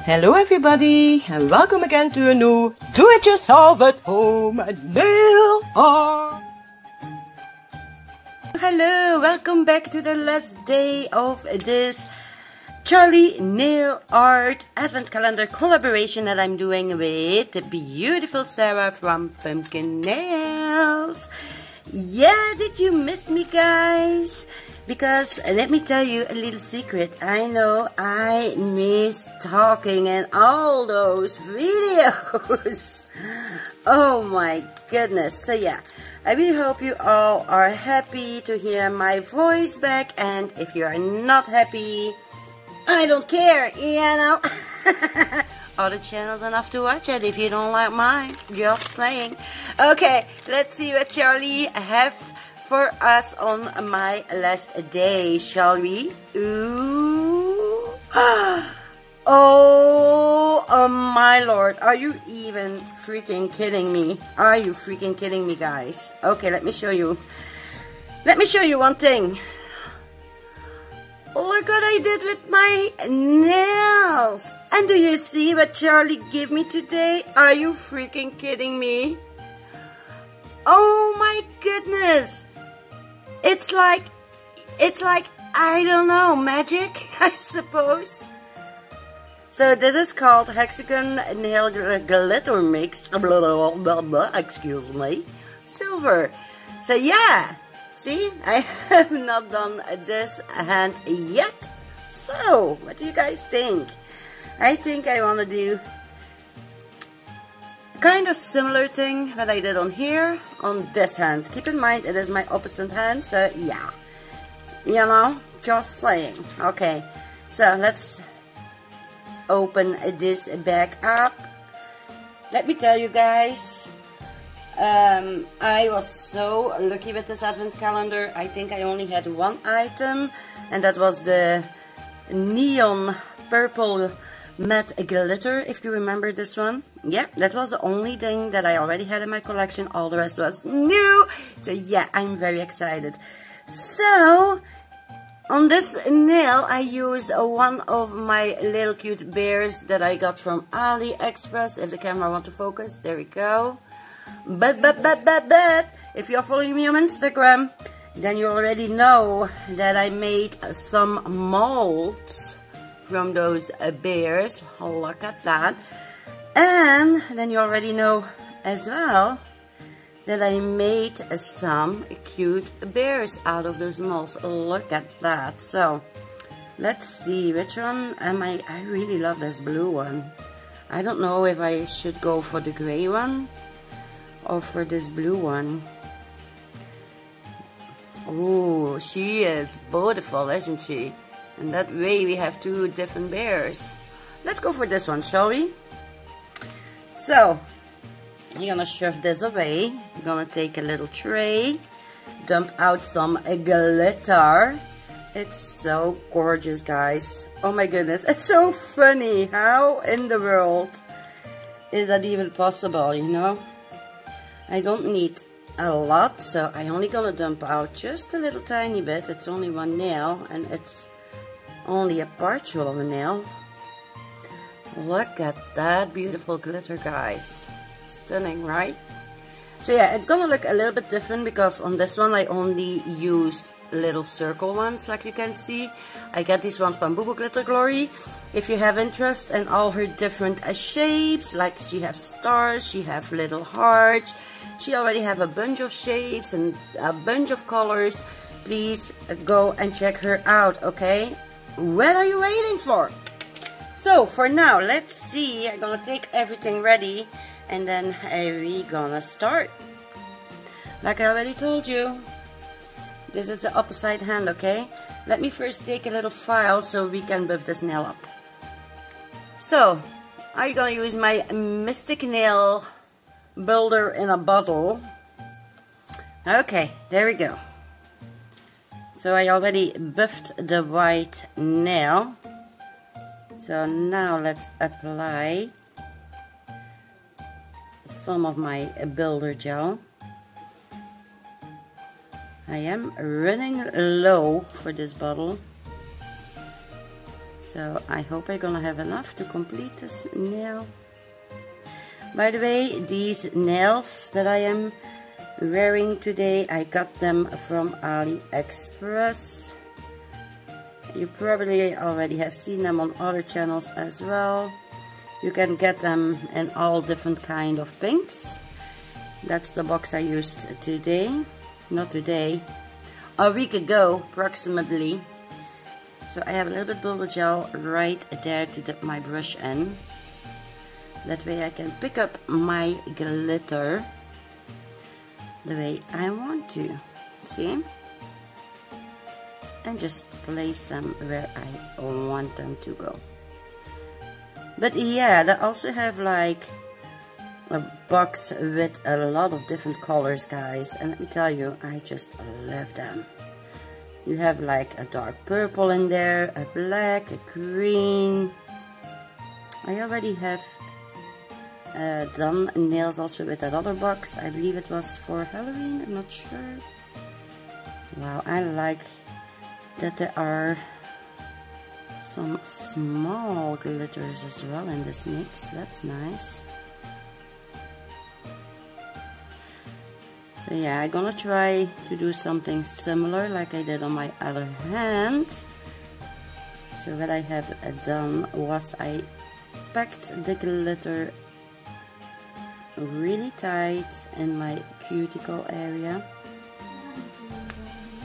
Hello everybody, and welcome again to a new do-it-yourself at home nail art. Hello, welcome back to the last day of this Charlie nail art advent calendar collaboration that I'm doing with the beautiful Sarah from Pumpkin Nails. Yeah, did you miss me, guys? Because let me tell you a little secret. I know I miss talking and all those videos. Oh my goodness. So yeah, I really hope you all are happy to hear my voice back. And if you are not happy, I don't care, you know. Other channels enough to watch it if you don't like mine. Just saying. Okay, let's see what Charlie have for us on my last day, shall we? Ooh. Oh my lord, are you even freaking kidding me? Are you freaking kidding me, guys? Okay, let me show you. Let me show you one thing. Look what I did with my nails. And do you see what Charlie gave me today? Are you freaking kidding me? Oh my goodness. It's like, I don't know, magic, I suppose. So this is called Hexagon Nail Glitter Mix, excuse me, silver. So yeah. See, I have not done this hand yet. So, what do you guys think? I think I want to do kind of similar thing that I did on here, on this hand. Keep in mind, it is my opposite hand, so yeah. You know, just saying. Okay, so let's open this back up. Let me tell you guys, I was so lucky with this advent calendar. I think I only had one item, and that was the neon purple matte glitter, if you remember this one. Yeah, that was the only thing that I already had in my collection. All the rest was new. So yeah, I'm very excited. So on this nail I used one of my little cute bears that I got from AliExpress. If the camera wants to focus, there we go. But, if you're following me on Instagram, then you already know that I made some molds from those bears. Look at that. And then you already know as well that I made some cute bears out of those molds. Look at that. So, let's see, which one am I really love this blue one. I don't know if I should go for the gray one or for this blue one. Oh, she is beautiful, isn't she? And that way we have two different bears. Let's go for this one, shall we? So, I'm gonna shove this away. I'm gonna take a little tray, dump out some glitter. It's so gorgeous, guys. Oh my goodness, it's so funny. How in the world is that even possible, you know? I don't need a lot, so I'm only gonna dump out just a little tiny bit. It's only one nail, and it's only a partial of a nail. Look at that beautiful glitter, guys. Stunning, right? So yeah, it's gonna look a little bit different because on this one I only used little circle ones, like you can see. I got these ones from Booboosglitterglory. If you have interest in all her different shapes, like she has stars, she have little hearts, she already have a bunch of shapes and a bunch of colors, please go and check her out, okay? What are you waiting for? So for now, let's see. I'm gonna take everything ready and then we gonna start. Like I already told you, this is the opposite hand, okay? Let me first take a little file so we can buff this nail up. So, I'm gonna use my Mystic Nail Builder in a bottle. Okay, there we go. So I already buffed the white nail. So now let's apply some of my builder gel. I am running low for this bottle. So I hope I'm gonna have enough to complete this nail. By the way, these nails that I am wearing today, I got them from AliExpress. You probably already have seen them on other channels as well. You can get them in all different kind of pinks. That's the box I used today. Not today, a week ago approximately. So I have a little bit builder gel right there to dip my brush in. That way I can pick up my glitter the way I want to. See? And just place them where I want them to go. But yeah, they also have like a box with a lot of different colors, guys. And let me tell you, I just love them. You have like a dark purple in there, a black, a green. I already have done nails also with that other box. I believe it was for Halloween, I'm not sure. Wow, I like that there are some small glitters as well in this mix. That's nice. So yeah, I'm gonna try to do something similar like I did on my other hand. So what I have done was I packed the glitter really tight in my cuticle area.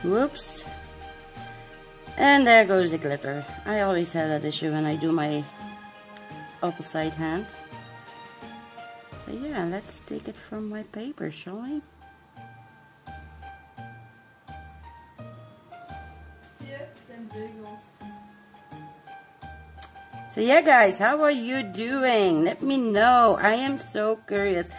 Whoops. And there goes the glitter. I always have that issue when I do my opposite hand. So yeah, let's take it from my paper, shall we? So yeah, guys, how are you doing? Let me know. I am so curious.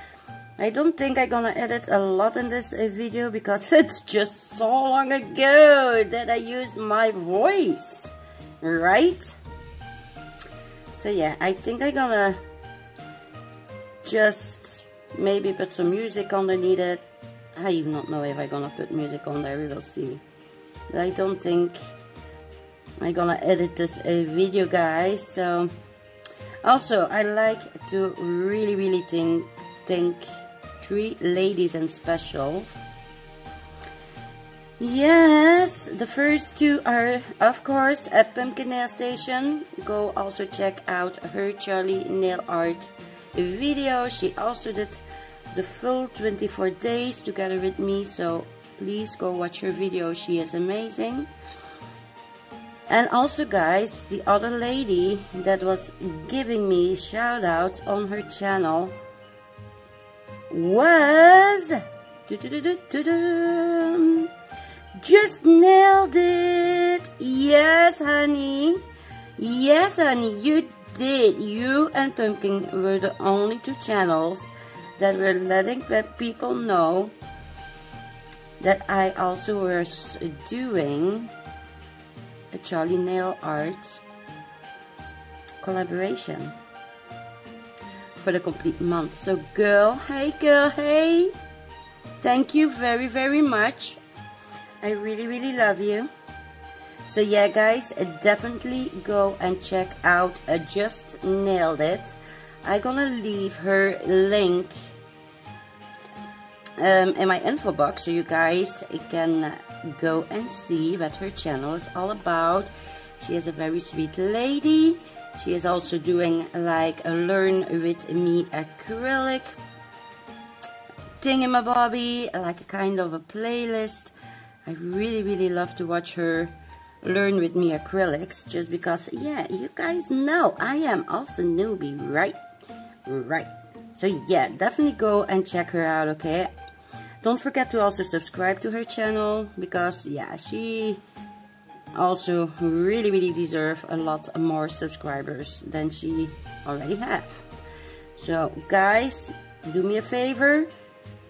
I don't think I'm gonna edit a lot in this video because it's just so long ago that I used my voice, right? So yeah, I think I'm gonna just maybe put some music underneath it. I even don't know if I'm gonna put music on there, we will see. But I don't think I'm gonna edit this video, guys. So also I like to really think 3 ladies and specials. Yes, the first 2 are of course at Pumpkin Nail Station. Go also check out her Charlie nail art video. She also did the full 24 days together with me, so please go watch her video. She is amazing. And also, guys, the other lady that was giving me shout out on her channel was just nailed it. Yes, honey. Yes, honey, you did. You and Pumpkin were the only 2 channels that were letting people know that I also was doing a Charlie nail art collaboration for the complete month. So girl, hey, thank you very much. I really love you. So yeah, guys, definitely go and check out Just Nailed It. I'm gonna leave her link in my info box so you guys can go and see what her channel is all about. She is a very sweet lady. She is also doing like a learn with me acrylic thingamabobby, like a kind of a playlist. I really love to watch her learn with me acrylics, just because, yeah, you guys know I am also newbie, right? So yeah, definitely go and check her out, okay? Don't forget to also subscribe to her channel, because yeah, she also really deserves a lot more subscribers than she already have. So guys, do me a favor,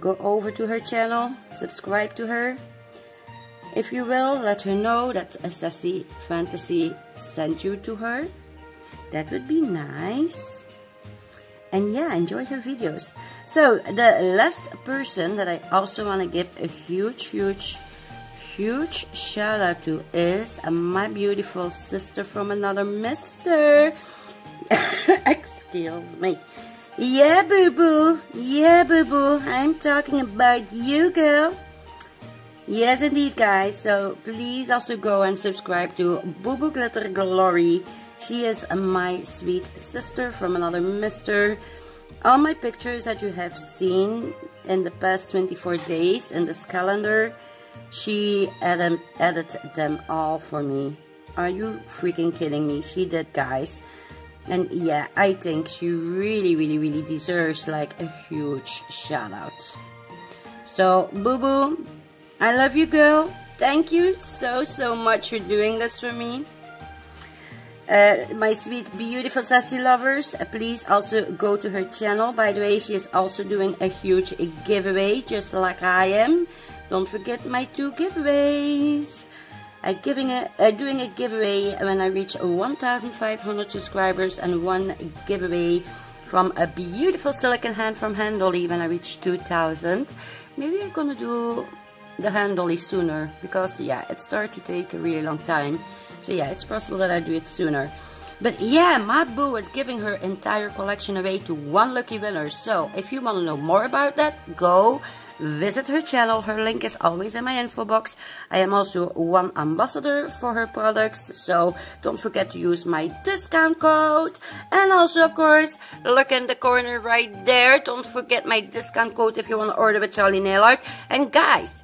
go over to her channel, subscribe to her. If you will, let her know that a Sassy Fantasy sent you to her. That would be nice. And yeah, enjoy her videos. So the last person that I also want to give a huge huge shout out to is my beautiful sister from another mister. Excuse me. Yeah, boo boo. Yeah, boo boo. I'm talking about you, girl. Yes, indeed, guys. So please also go and subscribe to Booboosglitterglory. She is my sweet sister from another mister. All my pictures that you have seen in the past 24 days in this calendar, she added them all for me. Are you freaking kidding me? She did, guys. And yeah, I think she really deserves like a huge shout out. So Boo Boo, I love you, girl. Thank you so much for doing this for me. My sweet beautiful sassy lovers, please also go to her channel. By the way, she is also doing a huge giveaway just like I am. Don't forget my 2 giveaways. Doing a giveaway when I reach 1,500 subscribers, and 1 giveaway from a beautiful silicone hand from Hand Dolly when I reach 2,000. Maybe I'm gonna do the Hand Dolly sooner, because yeah, it started to take a really long time. So yeah, it's possible that I do it sooner. But yeah, my boo is giving her entire collection away to 1 lucky winner. So if you want to know more about that, go visit her channel. Her link is always in my info box. I am also 1 ambassador for her products, so don't forget to use my discount code. And also, of course, look in the corner right there. Don't forget my discount code if you want to order with Charlie Nail Art. And guys,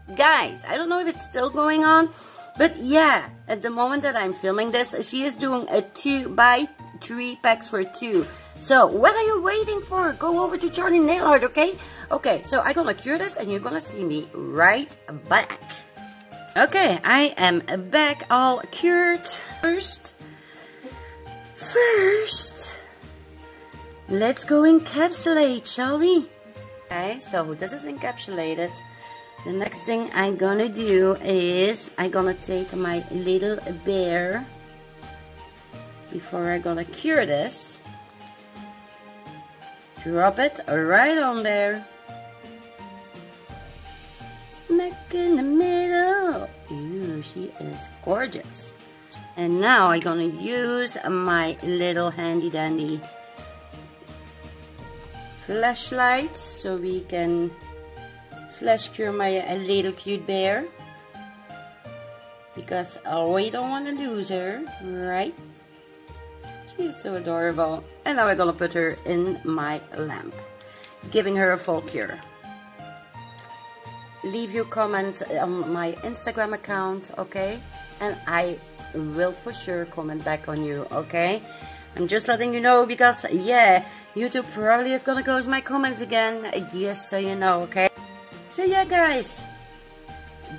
I don't know if it's still going on, but yeah, at the moment that I'm filming this, she is doing a 2-buy 3 packs for 2. So what are you waiting for? Go over to Charlie Nail Art, okay? Okay, so I'm gonna cure this and you're gonna see me right back. Okay, I am back all cured. First, let's go encapsulate, shall we? Okay, so this is encapsulated. The next thing I'm gonna do is I'm gonna take my little bear before I'm gonna cure this. Drop it right on there. Smack in the middle. Ooh, she is gorgeous. And now I'm gonna use my little handy dandy flashlight so we can flash cure my little cute bear, because we don't want to lose her, right? She's so adorable. And now I'm gonna put her in my lamp, giving her a full cure. Leave your comment on my Instagram account, okay? And I will for sure comment back on you, okay? I'm just letting you know, because yeah, YouTube probably is gonna close my comments again, just so you know, okay? So yeah, guys,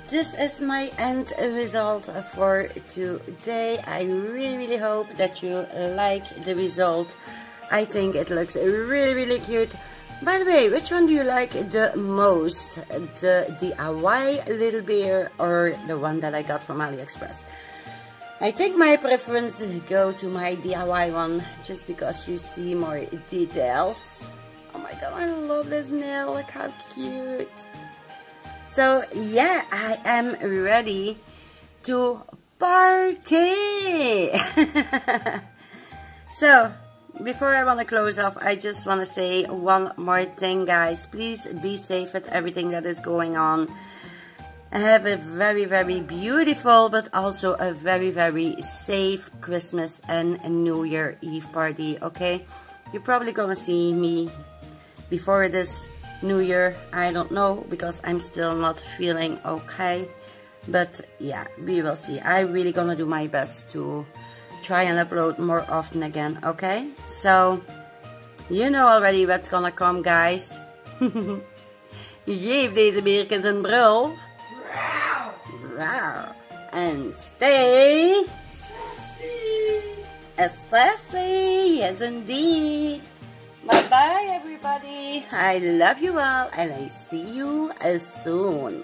this is my end result for today. I really hope that you like the result. I think it looks really cute. By the way, which one do you like the most? The DIY little bear or the one that I got from AliExpress? I think my preference go to my DIY one, just because you see more details. Oh my god, I love this nail, look how cute. So yeah, I am ready to party. So before I want to close off, I just want to say one more thing, guys. Please be safe with everything that is going on. Have a very beautiful, but also a very safe Christmas and New Year Eve party, okay? You're probably gonna see me before this New Year, I don't know, because I'm still not feeling okay. But yeah, we will see. I'm really gonna do my best to try and upload more often again, okay? So, you know already what's gonna come, guys. Geef deze beertjes een brul. And stay sassy. Sassy, yes indeed. Bye-bye, everybody. I love you all, and I see you soon.